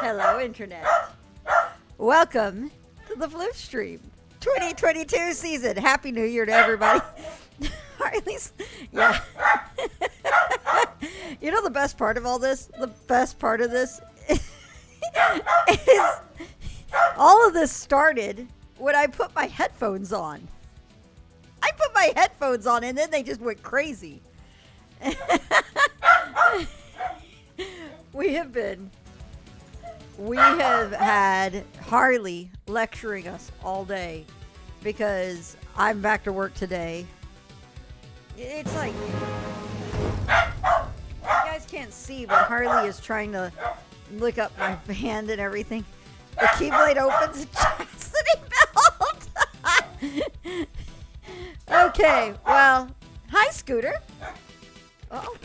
Hello, Internet. Welcome to the Flip Stream 2022 season. Happy New Year to everybody. Or at least, yeah. You know the best part of all this? The best part of this is all of this started when I put my headphones on. I put my headphones on and then they just went crazy. We have had Harley lecturing us all day because I'm back to work today. It's like, you guys can't see, but Harley is trying to lick up my hand and everything. The keyblade opens, chastity belt. Okay, well, hi, Scooter. Uh-oh.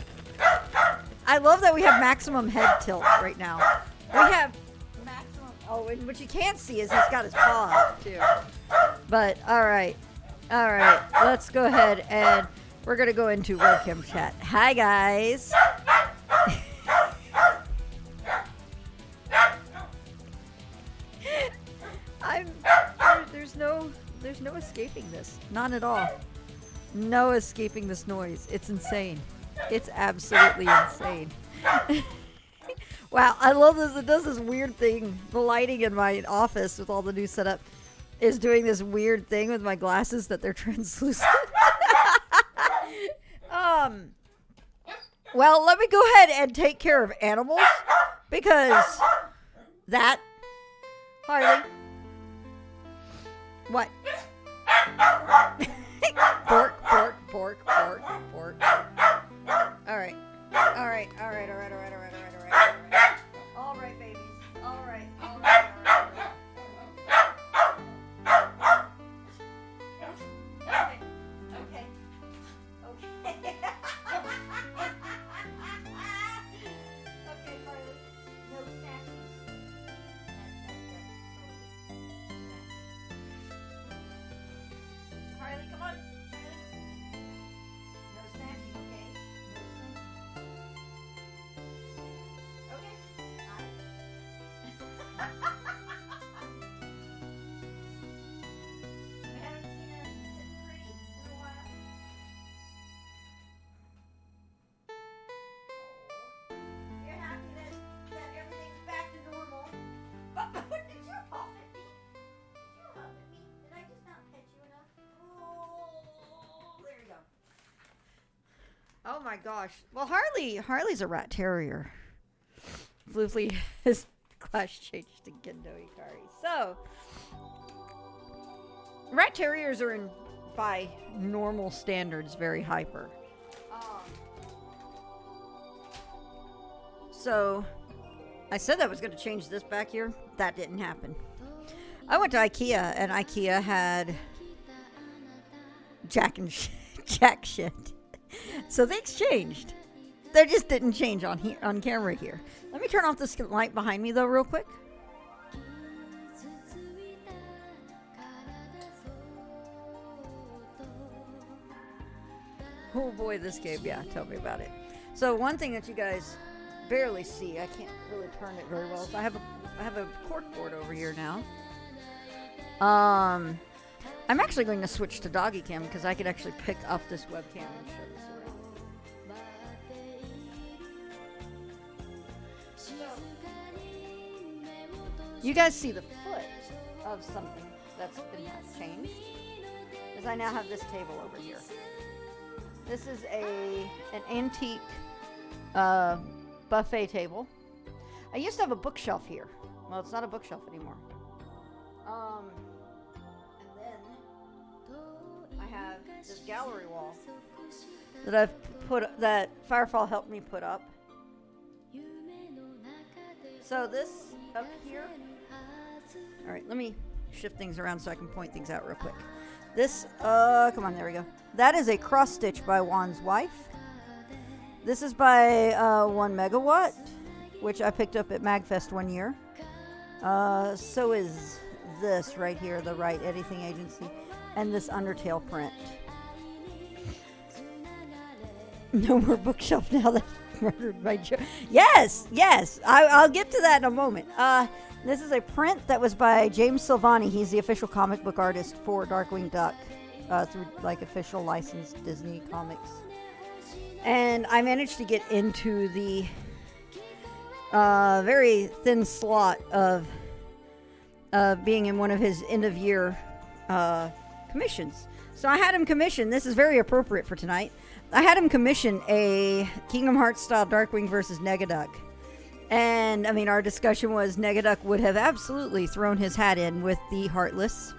I love that we have maximum head tilt right now. We have maximum. Oh, and what you can't see is he's got his paw out too. But all right, let's go ahead and we're gonna go into webcam chat. Hi, guys. There's no escaping this. Not at all. No escaping this noise. It's insane. It's absolutely insane. Wow, I love this. It does this weird thing. The lighting in my office with all the new setup is doing this weird thing with my glasses that they're translucent. Well, let me go ahead and take care of animals because that, Harley. What? Pork. All right, babies. All right. Okay. Okay, Harley. No snacking. Harley, come on. No snacking, okay? Okay. I haven't seen her sit pretty in a while. Oh. You're happy that everything's back to normal. Did you huff at me? Did I just not pet you enough? Oh, there you go. Oh my gosh. Well, Harley's a rat terrier. Floofly has class changed to Gendo Ikari. So, rat terriers are by normal standards, very hyper. So, I said I was going to change this back here. That didn't happen. I went to IKEA, and IKEA had jack shit. So they exchanged. They just didn't change on camera here. Let me turn off this light behind me, though, real quick. Oh boy, this game, yeah, tell me about it. So one thing that you guys barely see, I can't really turn it very well. So I have a cork board over here now. I'm actually going to switch to doggy cam because I could actually pick up this webcam and show this around. You guys see the foot of something that's been changed, because I now have this table over here. This is an antique buffet table. I used to have a bookshelf here. Well, it's not a bookshelf anymore. And then I have this gallery wall that that Firefall helped me put up. So this up here. All right, let me shift things around so I can point things out real quick. This, come on, there we go. That is a cross stitch by Juan's wife. This is by 1 Megawatt, which I picked up at MagFest one year. So is this right here, the Right Anything Agency, and this Undertale print. No more bookshelf now. Murdered by Joe. Yes, yes. I'll get to that in a moment. This is a print that was by James Silvani. He's the official comic book artist for Darkwing Duck through like official licensed Disney comics. And I managed to get into the very thin slot of being in one of his end of year commissions. So I had him commission. This is very appropriate for tonight. I had him commission a Kingdom Hearts style Darkwing versus Negaduck. And I mean, our discussion was Negaduck would have absolutely thrown his hat in with the Heartless.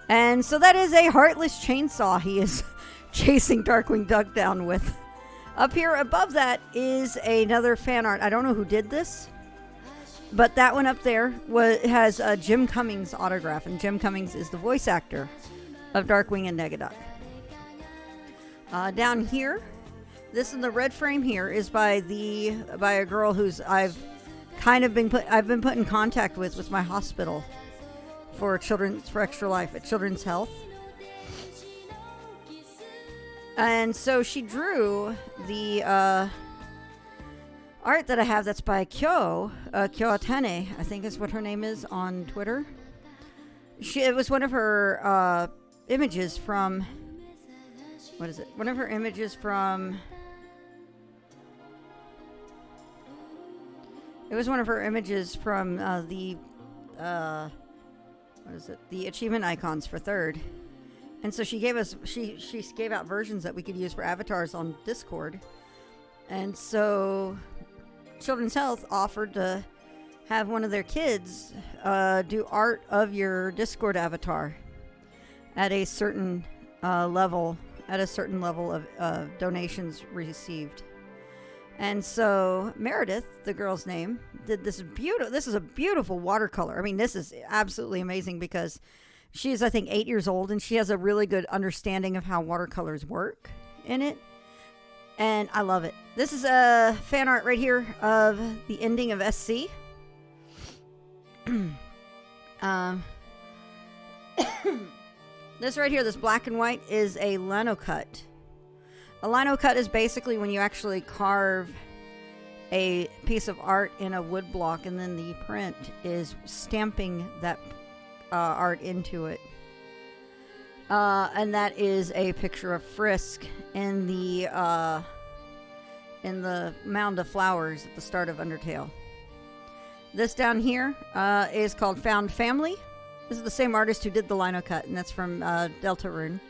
And so that is a Heartless chainsaw he is chasing Darkwing Duck down with. Up here above that is another fan art. I don't know who did this, but that one up there has Jim Cummings' autograph. And Jim Cummings is the voice actor of Darkwing and Negaduck. Down here, this in the red frame here is by a girl who's I've been put in contact with my hospital for Extra Life at Children's Health. And so she drew the art that I have that's by Kyo Atene, I think is what her name is on Twitter. It was one of her images from... What is it? One of her images from... It was one of her images from the achievement icons for third. And so she gave us, she gave out versions that we could use for avatars on Discord. And so Children's Health offered to have one of their kids do art of your Discord avatar at a certain level of donations received. And so Meredith, the girl's name, did this is a beautiful watercolor. I mean, this is absolutely amazing because she is, I think, 8 years old, and she has a really good understanding of how watercolors work in it. And I love it. This is a fan art right here of the ending of SC. This right here, this black and white, is a lino cut. A lino cut is basically when you actually carve a piece of art in a wood block, and then the print is stamping that art into it. And that is a picture of Frisk in the mound of flowers at the start of Undertale. This down here is called Found Family. This is the same artist who did the lino cut, and that's from Deltarune.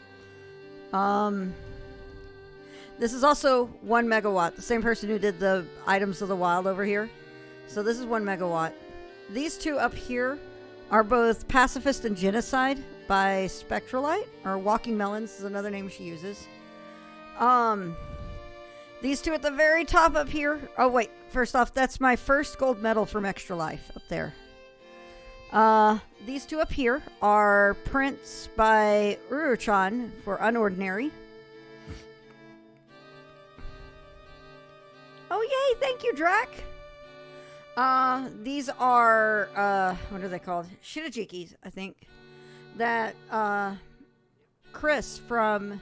This is also 1 megawatt, the same person who did the Items of the Wild over here. So this is 1 megawatt. These two up here are both Pacifist and Genocide by Spectralite, or Walking Melons is another name she uses. These two at the very top up here. Oh wait, first off, that's my first gold medal from Extra Life up there. These two up here are prints by Uru-chan for Unordinary. Oh yay, thank you, Drac. These are, what are they called? Shitajikis, I think. That, Chris from,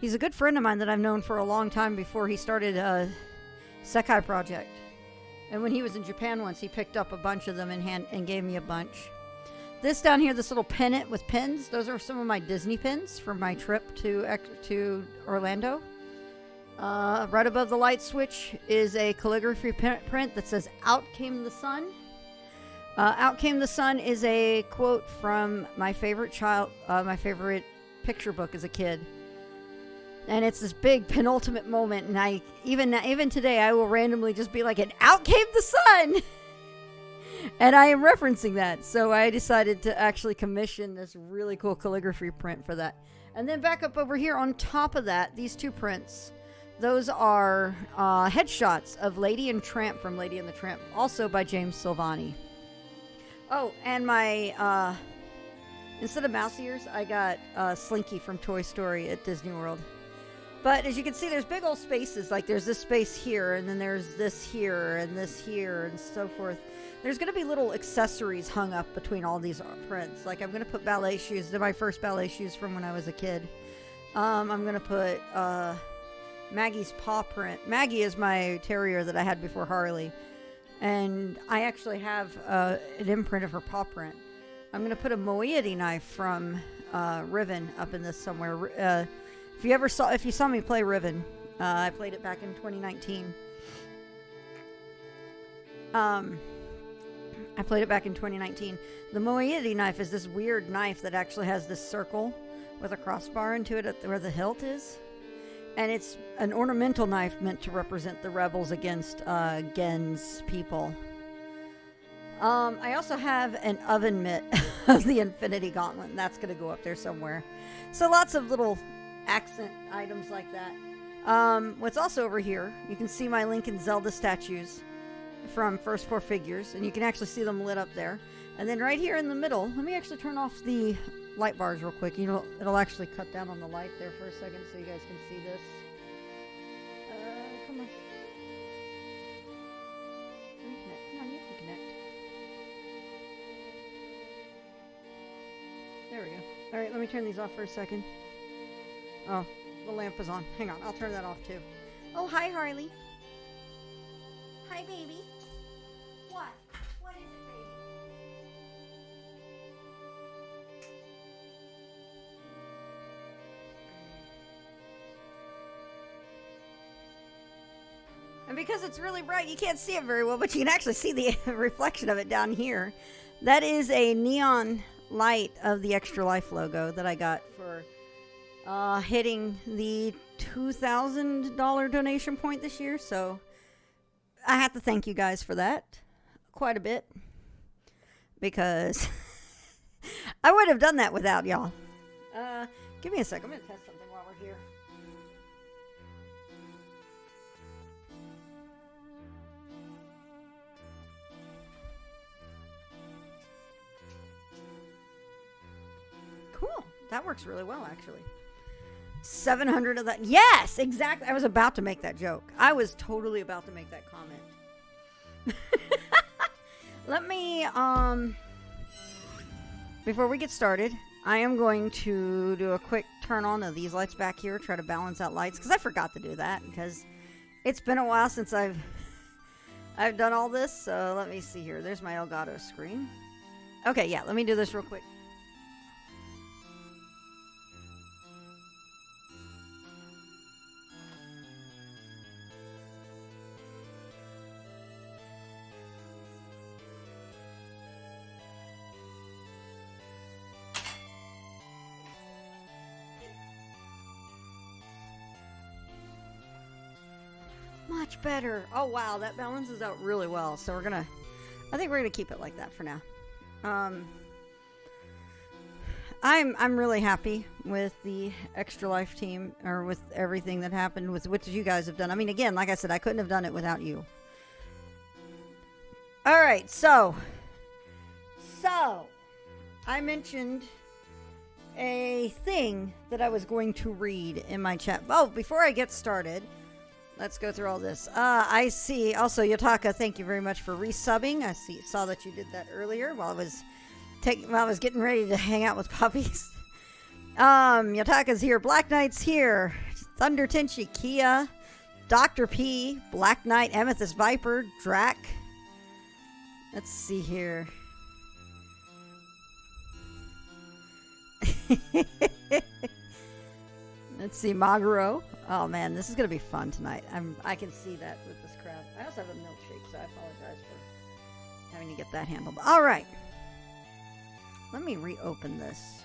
he's a good friend of mine that I've known for a long time before he started Sekai Project. And when he was in Japan once, he picked up a bunch of them and gave me a bunch. This down here, this little pennant with pins, those are some of my Disney pins from my trip to Orlando. Right above the light switch is a calligraphy print that says, "Out came the sun." "Out came the sun" is a quote from my favorite picture book as a kid. And it's this big penultimate moment, and I even today I will randomly just be like, "And out came the sun." And I am referencing that, so I decided to actually commission this really cool calligraphy print for that. And then back up over here on top of that, these two prints, those are headshots of Lady and Tramp from Lady and the Tramp, also by James Silvani. Oh, and my, instead of mouse ears, I got Slinky from Toy Story at Disney World. But as you can see, there's big old spaces. Like there's this space here, and then there's this here, and so forth. There's going to be little accessories hung up between all these prints. Like I'm going to put ballet shoes. They're my first ballet shoes from when I was a kid. I'm going to put Maggie's paw print. Maggie is my terrier that I had before Harley. And I actually have an imprint of her paw print. I'm going to put a moiety knife from Riven up in this somewhere. If you saw me play Riven, I played it back in 2019. I played it back in 2019. The moiety knife is this weird knife that actually has this circle with a crossbar into it where the hilt is. And it's an ornamental knife meant to represent the rebels against Gen's people. I also have an oven mitt of the Infinity Gauntlet, and that's going to go up there somewhere. So lots of little accent items like that. What's also over here, you can see my Link and Zelda statues from First Four Figures, and you can actually see them lit up there. And then right here in the middle, let me actually turn off the light bars real quick. You know, it'll actually cut down on the light there for a second so you guys can see this. Come on. Let me connect. Come on, you can connect. There we go. Alright, let me turn these off for a second. Oh, the lamp is on. Hang on, I'll turn that off too. Oh, hi, Harley. Hi, baby. What? What is it, baby? And because it's really bright, you can't see it very well, but you can actually see the reflection of it down here. That is a neon light of the Extra Life logo that I got for hitting the $2,000 donation point this year. So I have to thank you guys for that quite a bit, because I would have done that without y'all. Give me a sec. I'm going to test something while we're here. Cool. That works really well, actually. 700 of that. Yes, exactly. I was about to make that joke. I was totally about to make that comment. Let me, before we get started, I am going to do a quick turn on of these lights back here, try to balance out lights, because I forgot to do that, because it's been a while since I've done all this. So let me see here. There's my Elgato screen. Okay, yeah, let me do this real quick. Much better. Oh wow, that balances out really well. So I think we're gonna keep it like that for now. I'm really happy with the Extra Life team, or with everything that happened with what you guys have done. I mean, again, like I said, I couldn't have done it without you. All right, so I mentioned a thing that I was going to read in my chat. Oh, before I get started, let's go through all this. I see also, Yotaka, thank you very much for resubbing. I saw that you did that earlier while I was getting ready to hang out with puppies. Yotaka's here. Black Knight's here. Thunder Tenchi, Kia, Dr. P, Black Knight, Amethyst Viper, Drac. Let's see here. Let's see, Maguro. Oh man, this is gonna be fun tonight. I can see that with this crowd. I also have a milkshake, so I apologize for having to get that handled. All right, let me reopen this.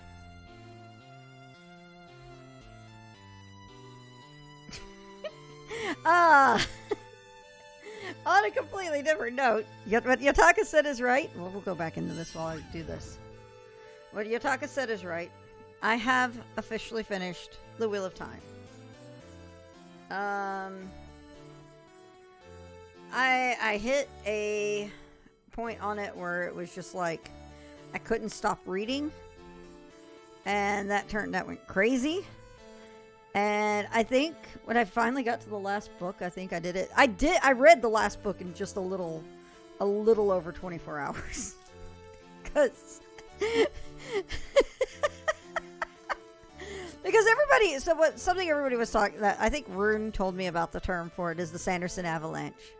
On a completely different note, what Yotaka said is right. Well, we'll go back into this while I do this. What Yotaka said is right. I have officially finished The Wheel of Time. I hit a point on it where it was just like I couldn't stop reading, and that went crazy. And I think when I finally got to the last book, I think I did it. I read the last book in just a little over 24 hours. Because Because something everybody was talking, that I think Rune told me about the term for it, is the Sanderson avalanche.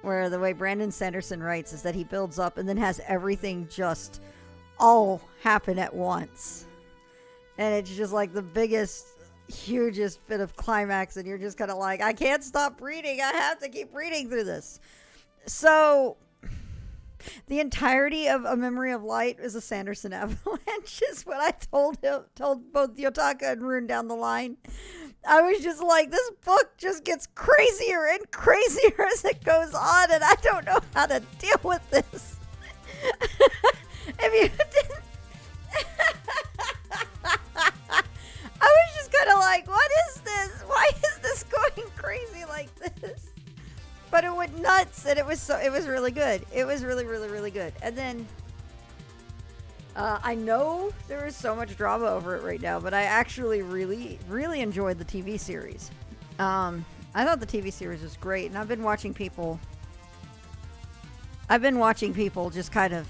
Where the way Brandon Sanderson writes is that he builds up and then has everything just all happen at once. And it's just like the biggest, hugest bit of climax, and you're just kind of like, I can't stop reading. I have to keep reading through this. So, the entirety of A Memory of Light is a Sanderson avalanche, is what I told both Yotaka and Rune down the line. I was just like, this book just gets crazier and crazier as it goes on, and I don't know how to deal with this. If you didn't... I was just kind of like, what is this? Why is this going crazy like this? But it went nuts, and it was really good. It was really, really, really good. And then I know there is so much drama over it right now, but I actually really, really enjoyed the TV series. I thought the TV series was great, and I've been watching people just kind of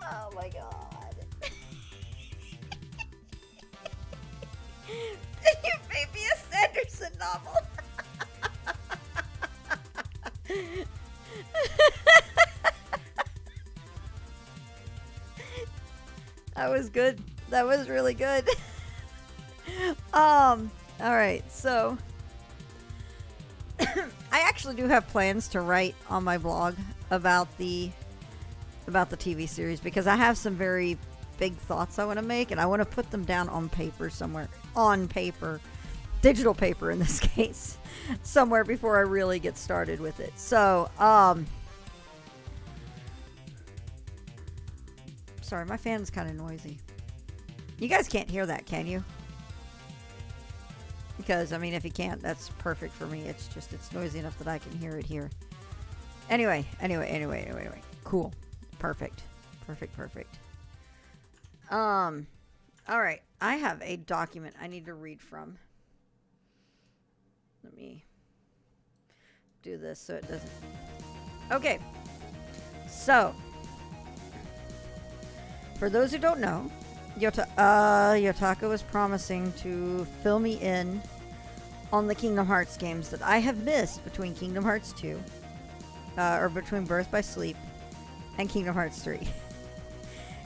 oh my god. You made me a Sanderson novel. That was good. That was really good. All right, so I actually do have plans to write on my blog about the TV series, because I have some very big thoughts I want to make, and I want to put them down on paper somewhere. On paper. Digital paper in this case. Somewhere before I really get started with it. So, sorry, my fan's kind of noisy. You guys can't hear that, can you? Because, I mean, if you can't, that's perfect for me. It's just, it's noisy enough that I can hear it here. Anyway. Cool. Perfect. Alright. I have a document I need to read from. Let me do this so it doesn't... Okay. So, for those who don't know, Yotaka was promising to fill me in on the Kingdom Hearts games that I have missed between Kingdom Hearts 2, or between Birth by Sleep and Kingdom Hearts 3.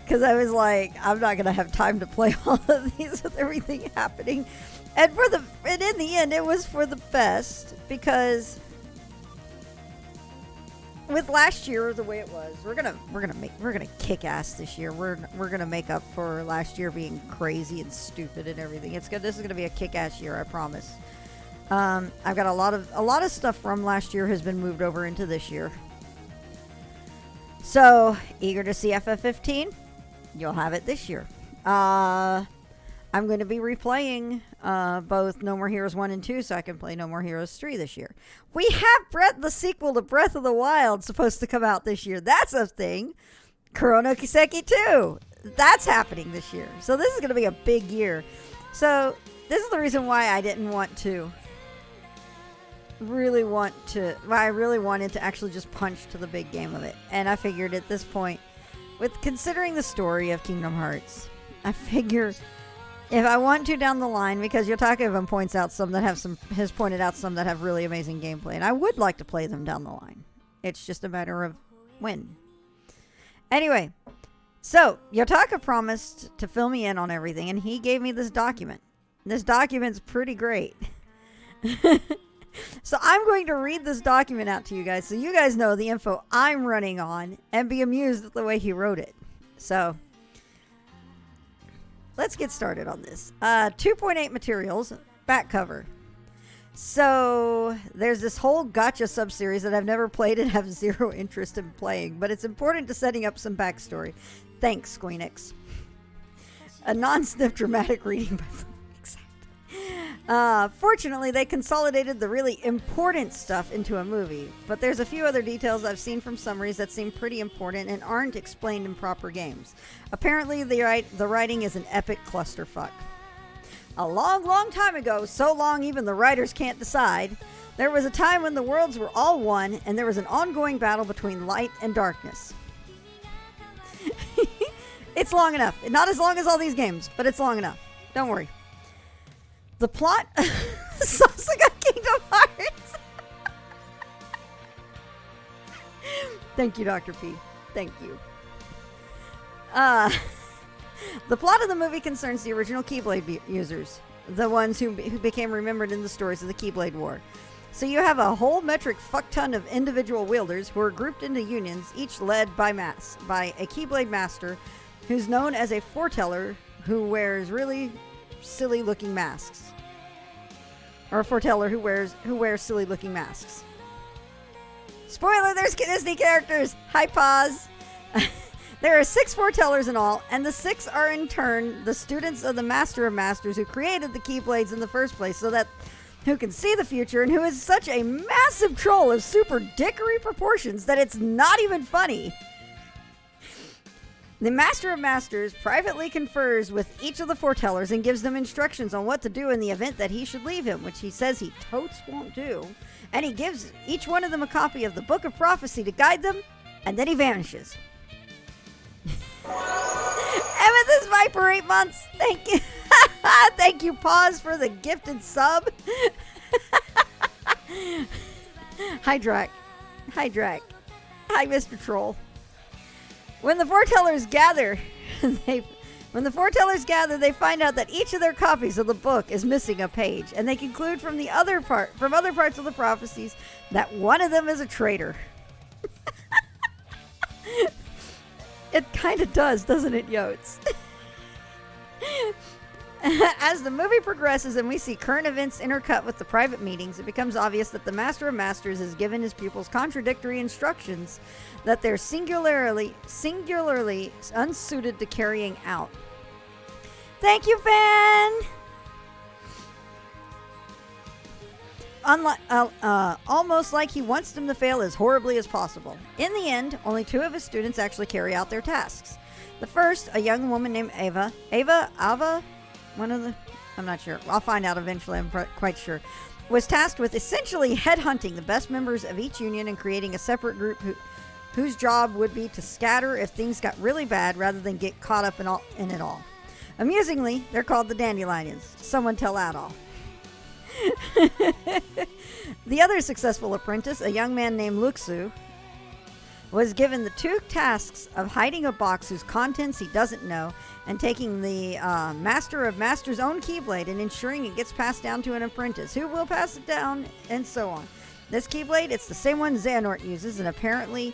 Because I was like, I'm not going to have time to play all of these with everything happening. And in the end, it was for the best, because with last year the way it was, we're gonna kick ass this year. We're gonna make up for last year being crazy and stupid and everything. This is gonna be a kick ass year, I promise. I've got a lot of stuff from last year has been moved over into this year. So eager to see FF15? You'll have it this year. I'm going to be replaying both No More Heroes 1 and 2 so I can play No More Heroes 3 this year. We have the sequel to Breath of the Wild supposed to come out this year. That's a thing. Kurono Kiseki 2. That's happening this year. So this is going to be a big year. So this is the reason why I didn't want to I really wanted to actually just punch to the big game of it. And I figured at this point, with considering the story of Kingdom Hearts, I figure if I want to down the line, because Yotaka even points out has pointed out some that have really amazing gameplay, and I would like to play them down the line. It's just a matter of when. Anyway, so Yotaka promised to fill me in on everything, and he gave me this document. This document's pretty great. So I'm going to read this document out to you guys so you guys know the info I'm running on and be amused at the way he wrote it. So let's get started on this. 2.8 materials, back cover. So there's this whole gacha sub-series that I've never played and have zero interest in playing, but it's important to setting up some backstory. Thanks, Squeenix. A non-sniff dramatic reading by fortunately, they consolidated the really important stuff into a movie, but there's a few other details I've seen from summaries that seem pretty important and aren't explained in proper games. Apparently, the writing is an epic clusterfuck. A long, long time ago, so long even the writers can't decide, there was a time when the worlds were all one and there was an ongoing battle between light and darkness. It's long enough. Not as long as all these games, but it's long enough. Don't worry. The plot... Sasaga Kingdom Hearts! Thank you, Dr. P. Thank you. The plot of the movie concerns the original Keyblade users, the ones who became remembered in the stories of the Keyblade War. So you have a whole metric fuck ton of individual wielders who are grouped into unions, each led by a Keyblade master who's known as a foreteller who wears really silly looking masks. Or a foreteller who wears silly looking masks. Spoiler, there's Disney characters! Hi, pause! There are 6 foretellers in all, and the 6 are in turn the students of the Master of Masters who created the Keyblades in the first place, so that who can see the future and who is such a massive troll of super dickery proportions that it's not even funny. The Master of Masters privately confers with each of the foretellers and gives them instructions on what to do in the event that he should leave him, which he says he totes won't do. And he gives each one of them a copy of the Book of Prophecy to guide them, and then he vanishes. Amethyst Viper, 8 months. Thank you. Thank you, Pause, for the gifted sub. Hi, Drac. Hi, Mr. Troll. When the foretellers gather, they find out that each of their copies of the book is missing a page, and they conclude from other parts of the prophecies that one of them is a traitor. It kind of does, doesn't it, Yotes? As the movie progresses and we see current events intercut with the private meetings, it becomes obvious that the Master of Masters has given his pupils contradictory instructions that they're singularly unsuited to carrying out. Thank you, Fan! Almost like he wants them to fail as horribly as possible. In the end, only 2 of his students actually carry out their tasks. The first, a young woman named Ava, I'm not sure. I'll find out eventually, I'm quite sure, was tasked with essentially headhunting the best members of each union and creating a separate group whose job would be to scatter if things got really bad rather than get caught up in it all. Amusingly, they're called the Dandelions. Someone tell Adol. The other successful apprentice, a young man named Luxu, was given the 2 tasks of hiding a box whose contents he doesn't know and taking the Master of Masters' own Keyblade and ensuring it gets passed down to an apprentice who will pass it down, and so on. This Keyblade, it's the same one Xehanort uses, and apparently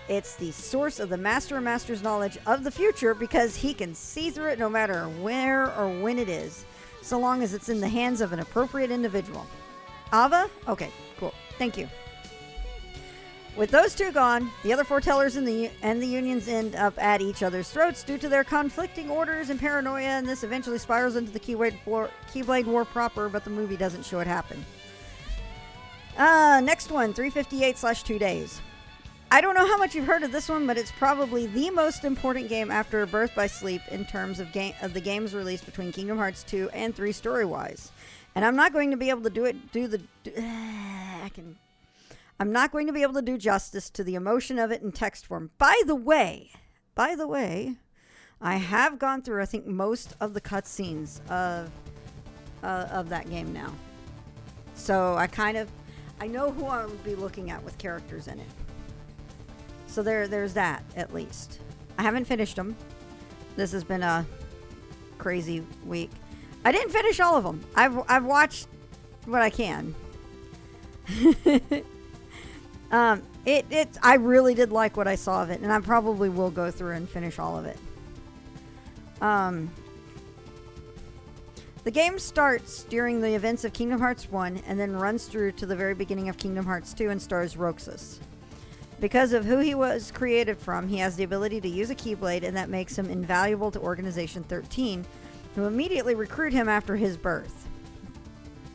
it's the source of the Master of Masters' knowledge of the future because he can see through it no matter where or when it is, so long as it's in the hands of an appropriate individual. Ava? Okay, cool. Thank you. With those 2 gone, the other foretellers and the unions end up at each other's throats due to their conflicting orders and paranoia, and this eventually spirals into the Keyblade War proper, but the movie doesn't show it happen. Next one, 358/2 days. I don't know how much you've heard of this one, but it's probably the most important game after Birth by Sleep in terms of the games released between Kingdom Hearts 2 and 3 story-wise. And I'm not going to be able to I'm not going to be able to do justice to the emotion of it in text form. By the way, I have gone through, I think, most of the cutscenes of that game now. So I know who I'll be looking at with characters in it. So there's that, at least. I haven't finished them. This has been a crazy week. I didn't finish all of them. I've watched what I can. I really did like what I saw of it, and I probably will go through and finish all of it. The game starts during the events of Kingdom Hearts 1 and then runs through to the very beginning of Kingdom Hearts 2 and stars Roxas. Because of who he was created from, he has the ability to use a Keyblade, and that makes him invaluable to Organization 13, who immediately recruit him after his birth.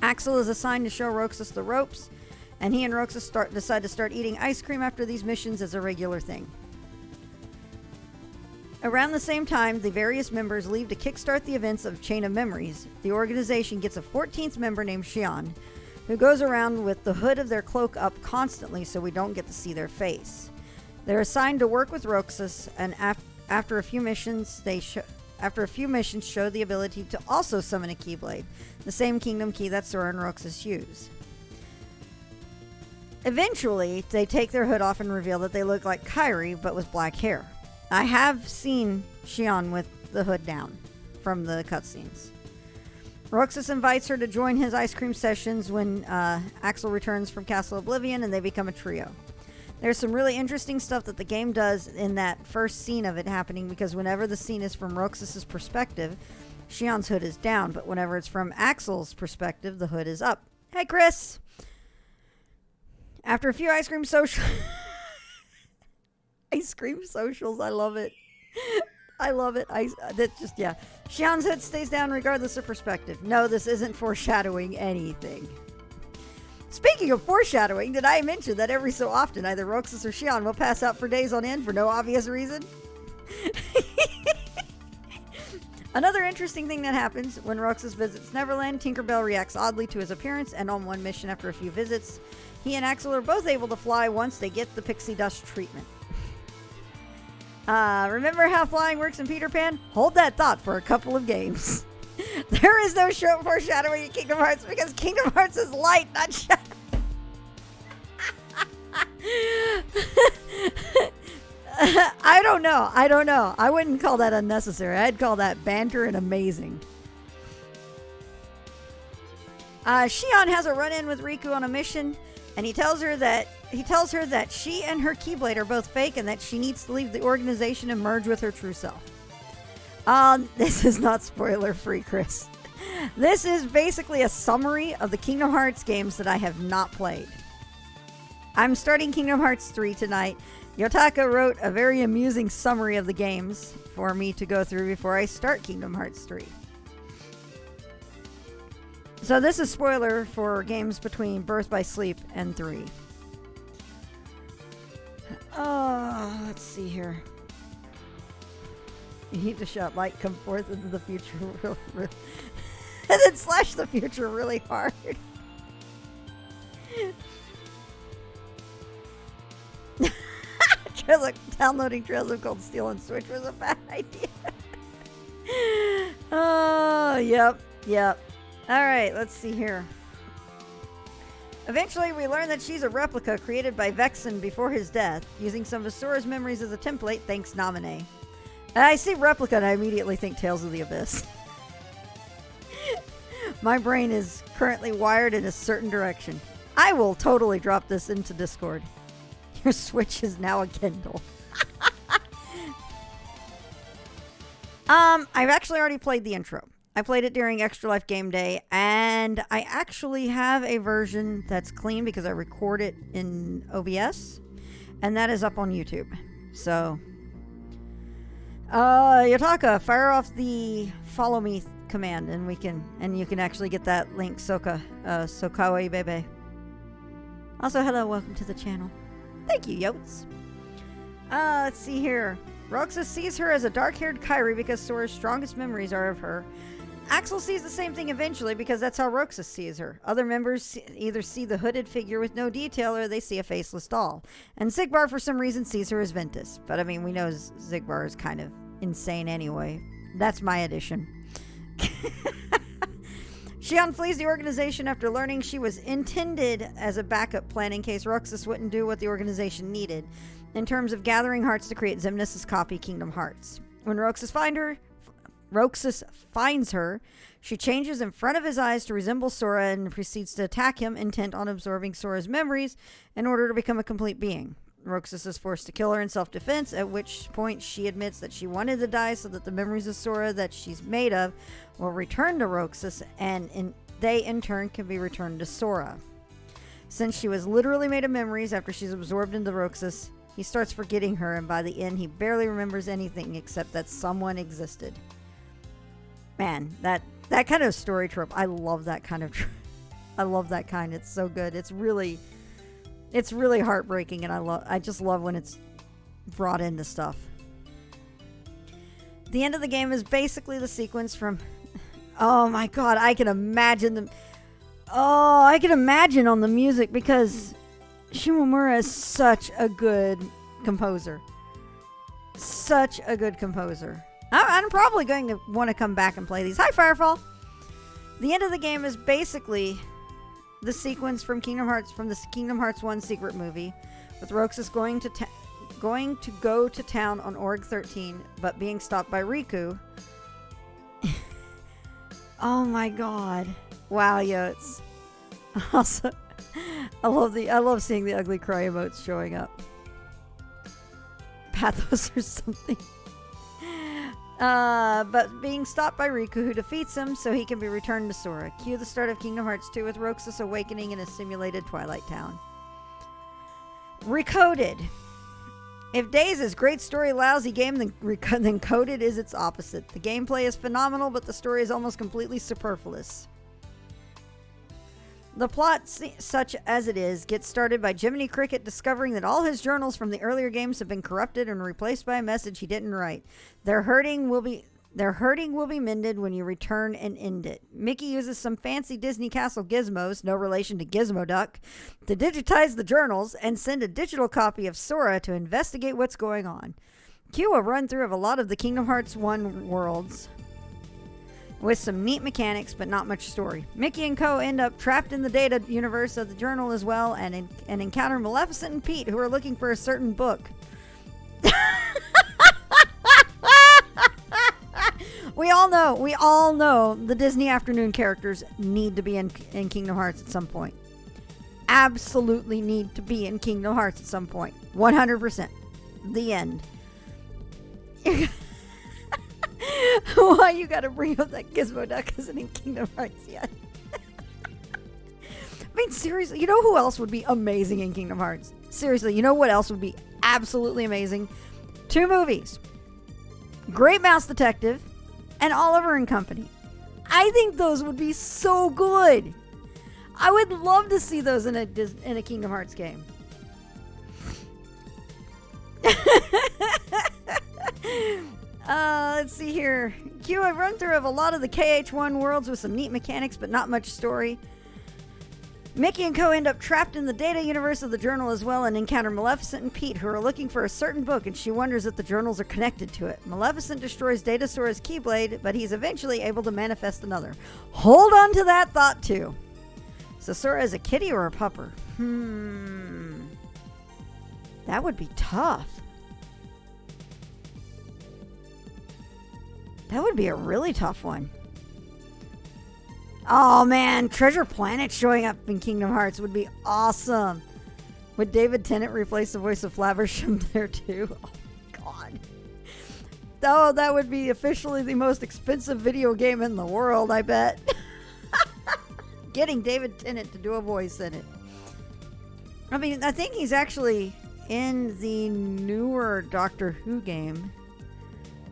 Axel is assigned to show Roxas the ropes, and he and Roxas decide to start eating ice cream after these missions as a regular thing. Around the same time, the various members leave to kickstart the events of Chain of Memories. The organization gets a 14th member named Xion, who goes around with the hood of their cloak up constantly so we don't get to see their face. They're assigned to work with Roxas, and after a few missions, show the ability to also summon a Keyblade, the same Kingdom Key that Sora and Roxas use. Eventually, they take their hood off and reveal that they look like Kairi, but with black hair. I have seen Xion with the hood down from the cutscenes. Roxas invites her to join his ice cream sessions when Axel returns from Castle Oblivion, and they become a trio. There's some really interesting stuff that the game does in that first scene of it happening, because whenever the scene is from Roxas's perspective, Xion's hood is down, but whenever it's from Axel's perspective, the hood is up. Hey, Chris! After a few ice cream socials... Ice cream socials, I love it. I love it. Xion's hood stays down regardless of perspective. No, this isn't foreshadowing anything. Speaking of foreshadowing, did I mention that every so often either Roxas or Xion will pass out for days on end for no obvious reason? Another interesting thing that happens when Roxas visits Neverland, Tinkerbell reacts oddly to his appearance, and on one mission after a few visits, he and Axel are both able to fly once they get the pixie dust treatment. Remember how flying works in Peter Pan? Hold that thought for a couple of games. There is no foreshadowing in Kingdom Hearts because Kingdom Hearts is light, not shadow. I don't know. I wouldn't call that unnecessary. I'd call that banter and amazing. Xion has a run-in with Riku on a mission, and he tells her that she and her Keyblade are both fake and that she needs to leave the organization and merge with her true self. This is not spoiler-free, Chris. This is basically a summary of the Kingdom Hearts games that I have not played. I'm starting Kingdom Hearts 3 tonight. Yotaka wrote a very amusing summary of the games for me to go through before I start Kingdom Hearts 3. So this is spoiler for games between Birth by Sleep and 3. Let's see here. You need to shout light come forth into the future and then slash the future really hard. Downloading Trails of Cold Steel on Switch was a bad idea. Oh, yep. Alright, let's see here. Eventually, we learn that she's a replica created by Vexen before his death, using some of Sora's memories as a template, thanks Naminé. I see replica and I immediately think Tales of the Abyss. My brain is currently wired in a certain direction. I will totally drop this into Discord. Your Switch is now a Kindle. I've actually already played the intro. I played it during Extra Life Game Day, and I actually have a version that's clean because I record it in OBS, and that is up on YouTube. So, Yotaka, fire off the follow me command, and you can actually get that link, Sokawa Bebe. Also, hello, welcome to the channel. Thank you, Yotes. Let's see here. Roxas sees her as a dark-haired Kairi because Sora's strongest memories are of her. Axel sees the same thing eventually because that's how Roxas sees her. Other members either see the hooded figure with no detail or they see a faceless doll. And Zigbar, for some reason, sees her as Ventus. But I mean, we know Zigbar is kind of insane anyway. That's my addition. Xion flees the organization after learning she was intended as a backup plan in case Roxas wouldn't do what the organization needed in terms of gathering hearts to create Xemnas' copy Kingdom Hearts. When Roxas finds her, she changes in front of his eyes to resemble Sora and proceeds to attack him, intent on absorbing Sora's memories in order to become a complete being. Roxas is forced to kill her in self-defense, at which point she admits that she wanted to die so that the memories of Sora that she's made of will return to Roxas, and they in turn can be returned to Sora. Since she was literally made of memories after she's absorbed into Roxas, he starts forgetting her, and by the end he barely remembers anything except that someone existed. Man, that kind of story trope, I love that kind of I love that kind. It's so good. It's really heartbreaking, and I just love when it's brought into stuff. The end of the game is basically the sequence from... Oh my god, I can imagine them... Oh, I can imagine on the music because Shimomura is such a good composer. Such a good composer. I'm probably going to want to come back and play these. Hi, Firefall! The end of the game is basically the sequence from the Kingdom Hearts 1 secret movie, with Roxas going to go to town on Org 13, but being stopped by Riku. Oh my god. Wow, Yotes. Also, I love seeing the ugly cry emotes showing up. Pathos or something. But being stopped by Riku, who defeats him so he can be returned to Sora. Cue the start of Kingdom Hearts 2 with Roxas awakening in a simulated Twilight Town. Recoded. If Days is great story, lousy game, then Coded is its opposite. The gameplay is phenomenal, but the story is almost completely superfluous. The plot, such as it is, gets started by Jiminy Cricket discovering that all his journals from the earlier games have been corrupted and replaced by a message he didn't write. Their hurting will be mended when you return and end it. Mickey uses some fancy Disney Castle gizmos, no relation to Gizmo Duck, to digitize the journals and send a digital copy of Sora to investigate what's going on. Cue a run-through of a lot of the Kingdom Hearts 1 worlds with some neat mechanics but not much story. Mickey and Co. end up trapped in the data universe of the journal as well and encounter Maleficent and Pete, who are looking for a certain book. We all know the Disney Afternoon characters need to be in Kingdom Hearts at some point. Absolutely need to be in Kingdom Hearts at some point. 100%. The end. Why you gotta bring up that Gizmo Duck isn't in Kingdom Hearts yet? I mean, seriously, you know who else would be amazing in Kingdom Hearts? Seriously, you know what else would be absolutely amazing? 2 movies. Great Mouse Detective and Oliver and Company. I think those would be so good. I would love to see those in a Kingdom Hearts game. Let's see here. Cue a run through of a lot of the KH1 worlds with some neat mechanics but not much story. Mickey and Co. end up trapped in the data universe of the journal as well and encounter Maleficent and Pete, who are looking for a certain book, and she wonders if the journals are connected to it. Maleficent destroys Data Sora's Keyblade, but he's eventually able to manifest another. Hold on to that thought, too. So Sora is a kitty or a pupper? That would be tough. That would be a really tough one. Oh man, Treasure Planet showing up in Kingdom Hearts would be awesome. Would David Tennant replace the voice of Flaversham there too? Oh god. Oh, that would be officially the most expensive video game in the world, I bet. Getting David Tennant to do a voice in it. I mean, I think he's actually in the newer Doctor Who game.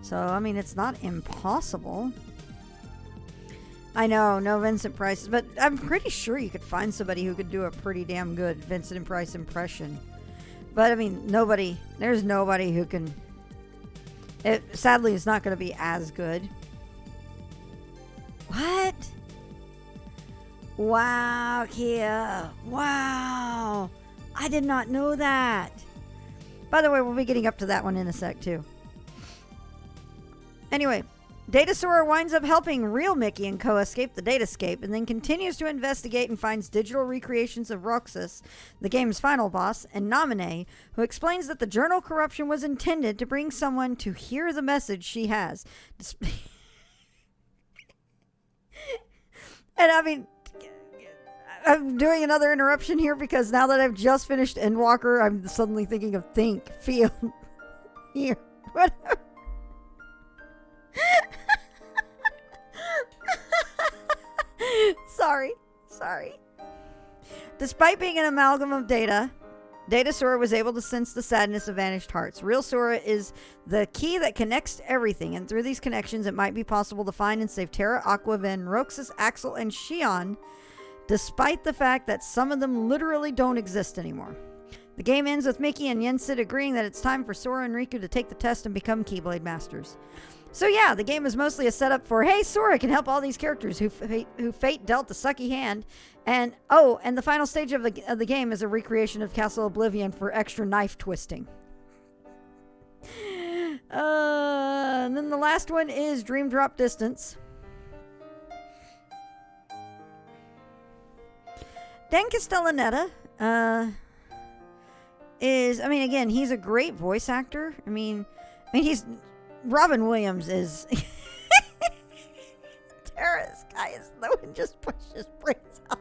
So, I mean, it's not impossible. I know, no Vincent Price, but I'm pretty sure you could find somebody who could do a pretty damn good Vincent Price impression. But, I mean, there's nobody who can... sadly, it's not going to be as good. What? Wow, Kia. Wow. I did not know that. By the way, we'll be getting up to that one in a sec, too. Anyway, Data Sora winds up helping real Mickey and Co. escape the Datascape and then continues to investigate and finds digital recreations of Roxas, the game's final boss, and Naminé, who explains that the journal corruption was intended to bring someone to hear the message she has. And I mean, I'm doing another interruption here because now that I've just finished Endwalker, I'm suddenly thinking of think, feel, hear, whatever. Sorry. Despite being an amalgam of Data Sora was able to sense the sadness of vanished hearts. Real Sora is the key that connects everything, and through these connections, it might be possible to find and save Terra, Aqua, Ven, Roxas, Axel, and Xion, despite the fact that some of them literally don't exist anymore. The game ends with Mickey and Yensid agreeing that it's time for Sora and Riku to take the test and become Keyblade Masters. So yeah, the game is mostly a setup for, hey, Sora can help all these characters who fate dealt a sucky hand. And and the final stage of the game is a recreation of Castle Oblivion for extra knife twisting. And then the last one is Dream Drop Distance. Dan Castellaneta again, he's a great voice actor. He's Robin Williams is terrorist guy. Is no one just pushed his brains out.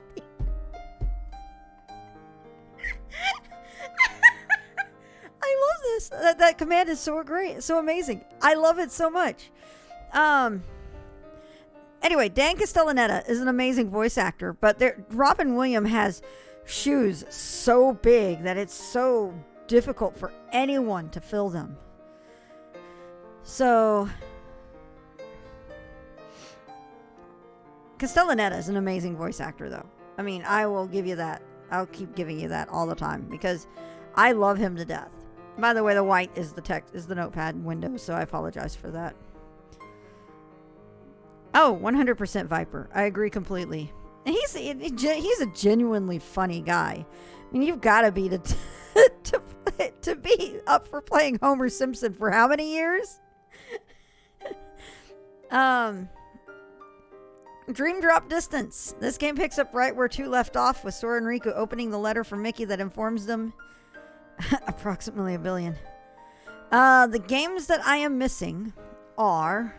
I love this. That command is so great, so amazing. I love it so much. Anyway, Dan Castellaneta is an amazing voice actor, but Robin Williams has shoes so big that it's so difficult for anyone to fill them. So, Castellaneta is an amazing voice actor, though. I will give you that. I'll keep giving you that all the time because I love him to death. By the way, the white is the notepad window, so I apologize for that. Oh, 100% Viper. I agree completely. And he's a genuinely funny guy. You've got to be to be up for playing Homer Simpson for how many years? Dream Drop Distance. This game picks up right where 2 left off, with Sora and Riku opening the letter from Mickey that informs them approximately 1 billion. The games that I am missing are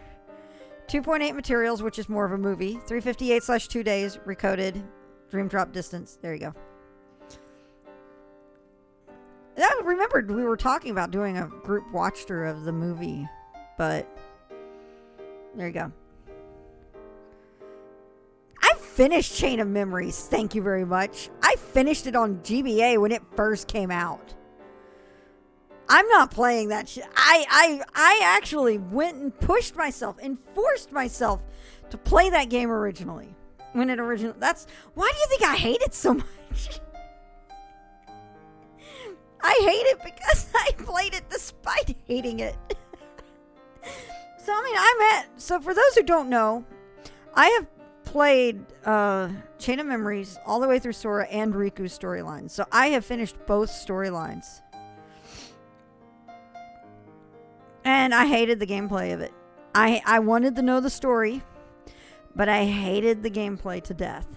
2.8 Materials, which is more of a movie, 358/2 Days, Recoded, Dream Drop Distance. There you go. I remembered we were talking about doing a group watch through of the movie, but there you go. I finished Chain of Memories. Thank you very much. I finished it on GBA when it first came out. I'm not playing that shit. I actually went and pushed myself and forced myself to play that game originally. Why do you think I hate it so much? I hate it because I played it despite hating it. So for those who don't know, I have played Chain of Memories all the way through Sora and Riku's storylines. So I have finished both storylines. And I hated the gameplay of it. I wanted to know the story, but I hated the gameplay to death.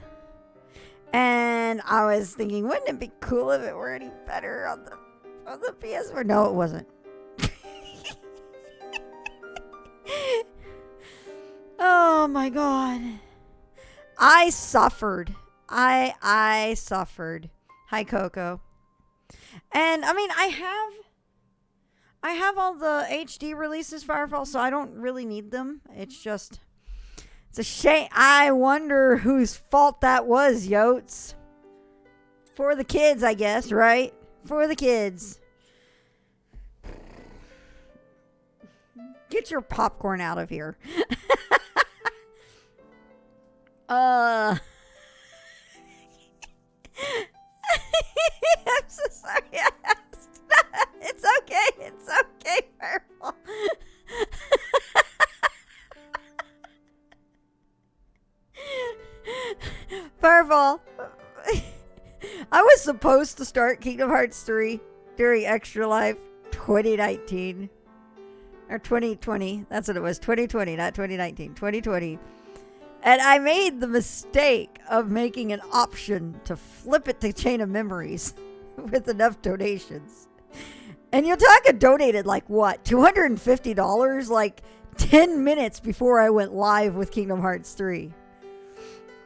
And I was thinking, wouldn't it be cool if it were any better on the PS4? No, it wasn't. Oh my god. I suffered. I suffered. Hi, Coco. And I have all the HD releases, Firefall, so I don't really need them. It's a shame. I wonder whose fault that was, Yotes. For the kids, I guess, right? For the kids. Get your popcorn out of here. I'm so sorry I asked. It's okay, Fireball. Fireball. I was supposed to start Kingdom Hearts 3 during Extra Life 2019. Or 2020. That's what it was. 2020, not 2019. 2020. And I made the mistake of making an option to flip it to Chain of Memories with enough donations. And Yotaka donated $250? 10 minutes before I went live with Kingdom Hearts 3.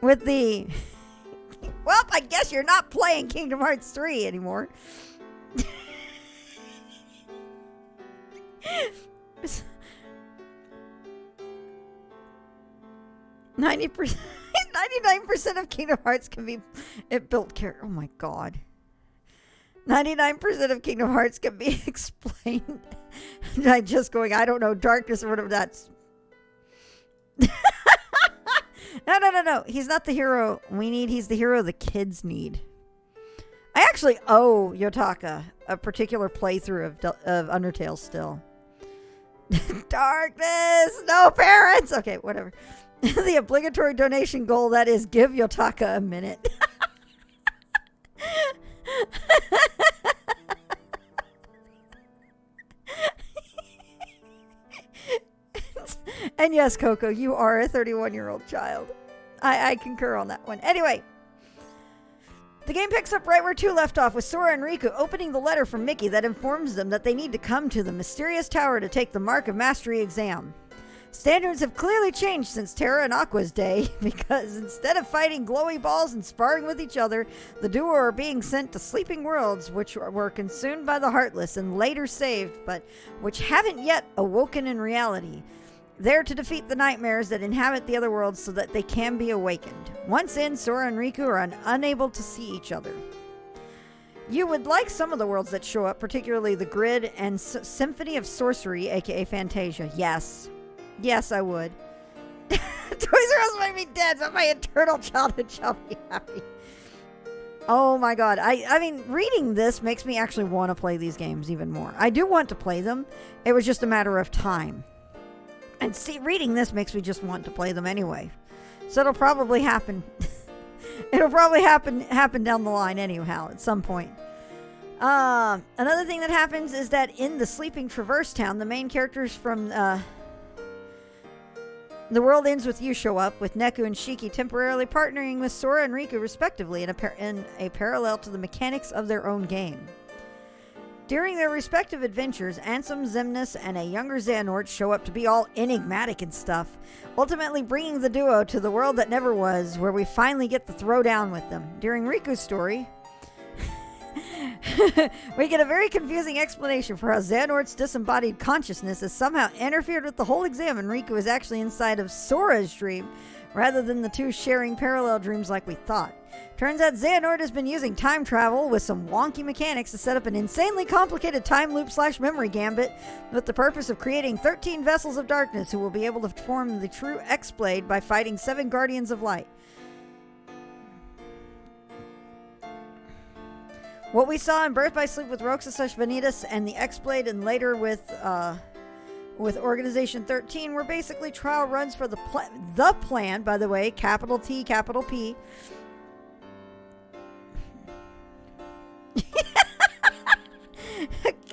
With the... Well, I guess you're not playing Kingdom Hearts 3 anymore. 99% of Kingdom Hearts can be built character. Oh my god. 99% of Kingdom Hearts can be explained by just going, I don't know, darkness or whatever that's. No. He's not the hero we need. He's the hero the kids need. I actually owe Yotaka a particular playthrough of Undertale still. Darkness! No parents! Okay, whatever. The obligatory donation goal, that is, give Yotaka a minute. And yes, Coco, you are a 31-year-old child. I concur on that one. Anyway, the game picks up right where 2 left off, with Sora and Riku opening the letter from Mickey that informs them that they need to come to the mysterious tower to take the Mark of Mastery exam. Standards have clearly changed since Terra and Aqua's day, because instead of fighting glowy balls and sparring with each other, the duo are being sent to sleeping worlds which were consumed by the Heartless and later saved, but which haven't yet awoken in reality. There to defeat the nightmares that inhabit the other worlds so that they can be awakened. Once in, Sora and Riku are unable to see each other. You would like some of the worlds that show up, particularly the Grid and Symphony of Sorcery, aka Fantasia. Yes. Yes, I would. Toys R Us might be dead, but my eternal childhood shall be happy. Oh my god. I mean, reading this makes me actually want to play these games even more. I do want to play them. It was just a matter of time. And see, reading this makes me just want to play them anyway. So it'll probably happen. It'll probably happen down the line anyhow at some point. Another thing that happens is that in the Sleeping Traverse Town, the main characters from The World Ends With You show up, with Neku and Shiki temporarily partnering with Sora and Riku respectively in a parallel to the mechanics of their own game. During their respective adventures, Ansem, Xemnas, and a younger Xehanort show up to be all enigmatic and stuff, ultimately bringing the duo to the world that never was, where we finally get the throwdown with them. During Riku's story, we get a very confusing explanation for how Xehanort's disembodied consciousness has somehow interfered with the whole exam, and Riku is actually inside of Sora's dream, rather than the two sharing parallel dreams like we thought. Turns out Xehanort has been using time travel with some wonky mechanics to set up an insanely complicated time loop / memory gambit with the purpose of creating 13 vessels of darkness who will be able to form the true X-Blade by fighting 7 Guardians of Light. What we saw in Birth by Sleep with Roxas Vanitas and the X-Blade, and later with Organization 13, were basically trial runs for the plan, by the way, capital T, capital P.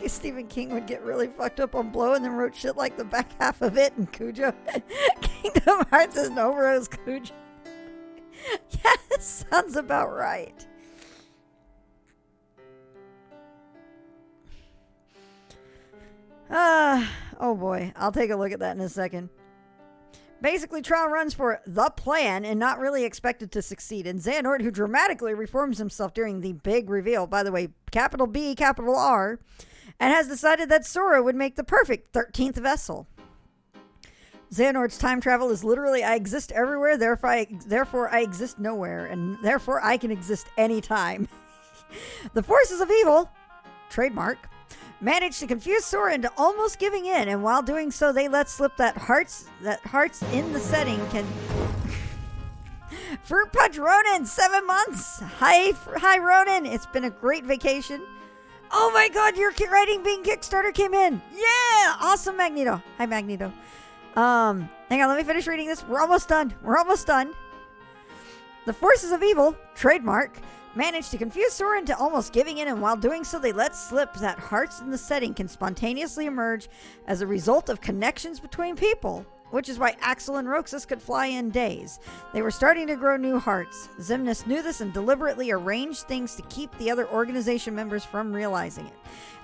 Stephen King would get really fucked up on Blow and then wrote shit like the back half of it and Cujo. Kingdom Hearts is over as Cujo. Yeah, sounds about right. Oh boy, I'll take a look at that in a second. Basically, trial runs for the plan and not really expected to succeed. And Xehanort, who dramatically reforms himself during the big reveal, by the way, capital B, capital R, and has decided that Sora would make the perfect 13th vessel. Xehanort's time travel is literally, I exist everywhere, therefore I exist nowhere, and therefore I can exist anytime. The forces of evil, trademark, managed to confuse Sora into almost giving in, and while doing so, they let slip that hearts in the setting can... Fruit Punch Ronin, 7 months! Hi Ronin, it's been a great vacation. Oh my god, your writing being Kickstarter came in! Yeah! Awesome, Magneto. Hi, Magneto. Hang on, let me finish reading this. We're almost done. The forces of evil, trademark, managed to confuse Sora into almost giving in, and while doing so, they let slip that hearts in the setting can spontaneously emerge as a result of connections between people, which is why Axel and Roxas could fly in days. They were starting to grow new hearts. Xemnas knew this and deliberately arranged things to keep the other organization members from realizing it.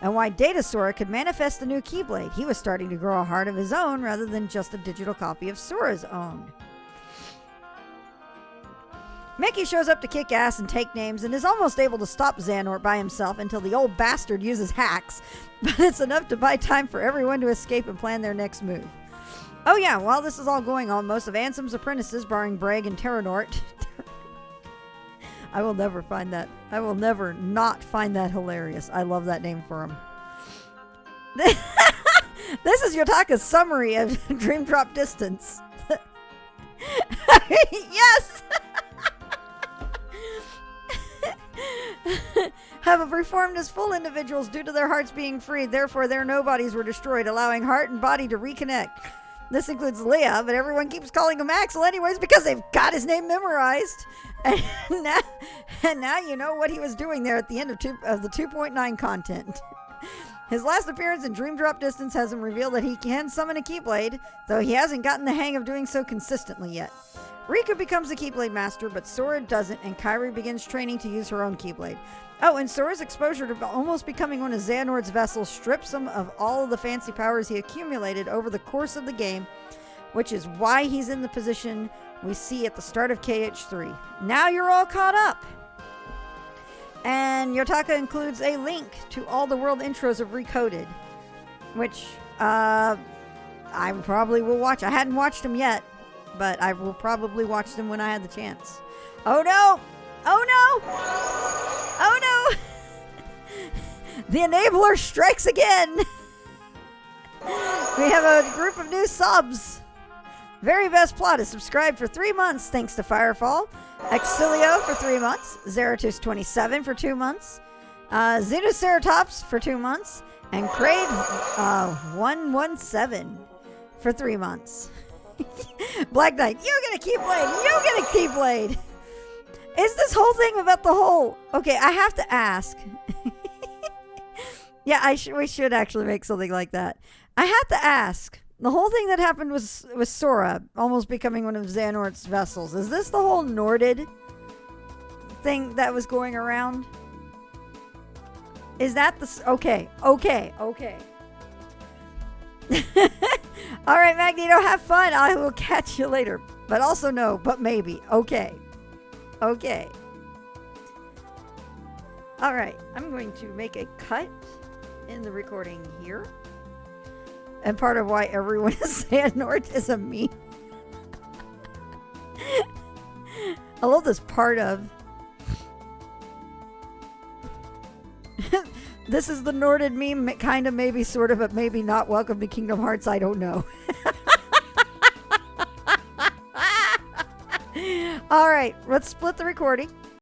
And why Data Sora could manifest the new Keyblade. He was starting to grow a heart of his own rather than just a digital copy of Sora's own. Mickey shows up to kick ass and take names and is almost able to stop Xehanort by himself until the old bastard uses hacks, but it's enough to buy time for everyone to escape and plan their next move. Oh yeah, while this is all going on, most of Ansem's apprentices, barring Bragg and Terranort... I will never not find that hilarious. I love that name for him. This is Yotaka's summary of Dream Drop Distance. Yes! have reformed as full individuals due to their hearts being freed. Therefore, their nobodies were destroyed, allowing heart and body to reconnect. This includes Leah, but everyone keeps calling him Axel anyways because they've got his name memorized. And now you know what he was doing there at the end of the 2.9 content. His last appearance in Dream Drop Distance has him reveal that he can summon a Keyblade, though he hasn't gotten the hang of doing so consistently yet. Rika becomes a Keyblade Master, but Sora doesn't, and Kairi begins training to use her own Keyblade. Oh, and Sora's exposure to almost becoming one of Xehanort's vessels strips him of all of the fancy powers he accumulated over the course of the game, which is why he's in the position we see at the start of KH3. Now you're all caught up! And Yotaka includes a link to all the world intros of Recoded, which I probably will watch. I hadn't watched them yet, but I will probably watch them when I had the chance. Oh no! Oh no! Oh no! The enabler strikes again! We have a group of new subs. Very Best Plot is subscribed for 3 months thanks to Firefall. Exilio for 3 months. Zeratus27 for 2 months. Xenoceratops for 2 months. And Kraid 117 for 3 months. Black Knight, you get a Keyblade! You get a Keyblade! Is this whole thing about the whole... Okay, I have to ask. Yeah, we should actually make something like that. I have to ask. The whole thing that happened was Sora almost becoming one of Xehanort's vessels. Is this the whole Norded thing that was going around? Is that the... Okay. All right, Magneto, have fun. I will catch you later. But also no, but maybe. Okay. All right, I'm going to make a cut in the recording here. And part of why everyone is Xehanort is a meme. I love this part of. This is the Norded meme, kind of, maybe, sort of, but maybe not. Welcome to Kingdom Hearts, I don't know. All right, let's split the recording.